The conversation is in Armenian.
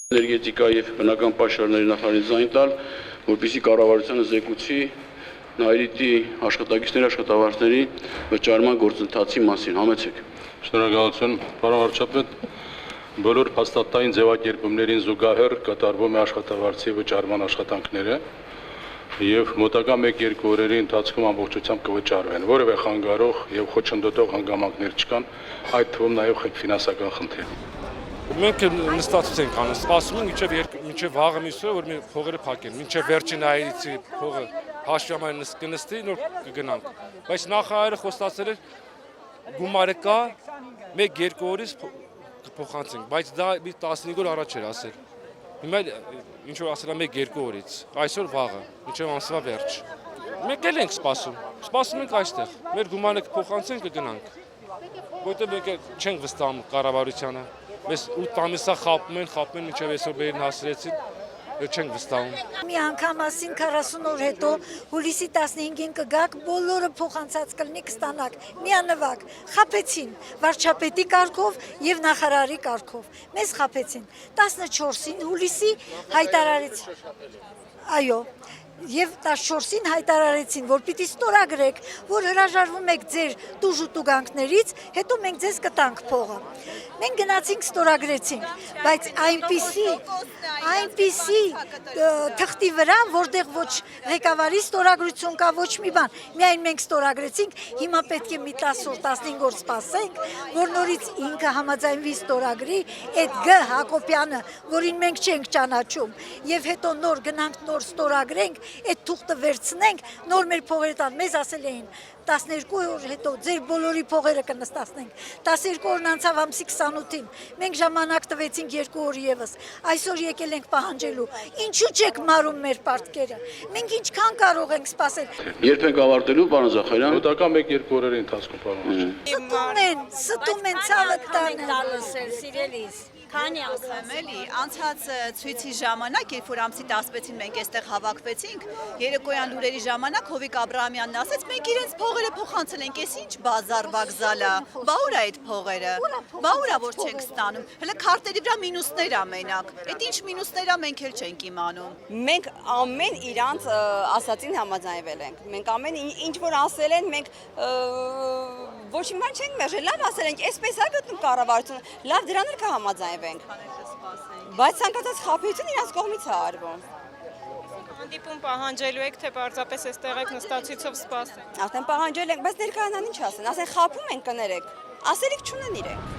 Էներգետիկա եւ բնական պաշարների նախարարին զայն տալ, որպեսզի կառավարությանը զեկուցի Նայիրիտի աշխատակիցների աշխատավարձների վճարման գործընթացի մասին, համեցեք։ Շնորհակալություն, պարոն վարչապետ, բոլոր փաստաթղթային ձևակերպումներին զուգահեռ կատարվում է աշխատավարձի վճարման աշխատանքները եւ մոտակա 1-2 օրերի ընթացքում ամբողջությամբ կվճարվեն, որևէ խանգարող եւ խոչընդոտող հանգամանքներ չկան, այդ թվում նաեւ ֆինանսական խնդիր։ Մենք նստածություն ենք անում, սպասում ենք մինչև վաղը միսը, որ մենք փողերը փակեն, մինչև վերջին Նայիրիցի փողը հաշվի կնստի, նոր կգնանք։ Բայց նախարարը խոստացել էր գումարը կա, 1-2 օրից կփոխանցենք, բայց դա 15 օր առաջ էր ասել։ Հիմա ինչ որ ասել է 1-2 օրից, այսօր վաղը, մինչև ամսվա վերջ։ Մենք էլ ենք սպասում ենք այստեղ, մեր գումարը կփոխանցենք կգնանք։ Որտեղ մենք չենք վստահում կառավարությանը։ Մեզ 8 ամիսա խապում են, մինչև այսօր բերին հասրեցին, չենք վստահում։ Մի անգամ ասին 40 օր հետո հուլիսի 15-ին կգաք, բոլորը փոխանցած կլինի կստանաք, միանվագ, խաբեցին, վարչապետի կարգով եւ նախարարի կարգով, մեզ խաբեցին, 14-ին հուլիսի հայտարարեցին, այո, Եվ 14-ին հայտարարեցին, որ պիտի ստորագրեք, որ հրաժարվում եք ձեր տուժուտուգանքներից, հետո մենք ձեզ կտանք փողը։ Մենք գնացինք ստորագրեցինք, բայց այնպիսի թղթի վրա, որտեղ ոչ ղեկավարի ստորագրություն կա, ոչ մի բան, միայն մենք ստորագրեցինք, հիմա պետք է մի 10 օր 15 օր սպասենք, որ նորից ինքը համաձայնվի ստորագրի, այդ Գ Հակոբյանը, որին մենք չենք ճանաչում, եւ հետո նոր գնանք նոր ստորագրենք, այդ թուղթը վերցնենք, նոր մեր փողերը տան, մեզ ասել էին 12 օր հետո ձեր բոլորի փողերը կնստացնենք, 12 օրն անցավ ամսի 28-ին, մենք ժամանակ տվեցինք 2 օր եւս, այսօր եկել ենք պահանջելու, ինչու չեք մարում մեր պարտքերը, մենք ինչքան կարող ենք սպասել։ Երբ ենք ավարտելու, պարոն Զախարյան։ Մոտակա 1-2 օրերի ընթացքում, պարոն վարչապետ։ Ստում են ցավը տանը։ Սիրելիս, քանի անգամ էլի, անցած ցույցի ժամանակ, երբ որ ամսի 16-ին մենք այստեղ հավաքվեցինք, երեկոյան լուրերի ժամանակ Հովիկ Աբրահամյանն ասեց, մենք իրենց փողերը փոխանցել ենք, էս ինչ բազար վокзալ է, բա ուր է այդ փողերը, բա ուր է որ չենք ստանում, հələ քարտերի վրա մինուսներ է մենակ, այդ ինչ մինուսներ է մենք էլ չենք իմանում։ Մենք ամեն իրանց ասածին համաձայնվել ենք, մենք ամեն ինչ որ ասել են, մենք ոչ մի բան չենք մերժել, լավ ասել ենք, այսպես է գտնում կառավարությունը, լավ դրան էլ կհամաձայնվենք, բայց ցանկացած խաբեություն իրանց կողմից է արվում։ Հանդիպում պահանջելու եք, թե պարզապես այստեղ եք նստածիցով սպասեք։ Արդեն պահանջել ենք, բայց ներկայանան ինչ ասեն, ասեն խաբում են կներեք, ասելիք չունեն իրենք։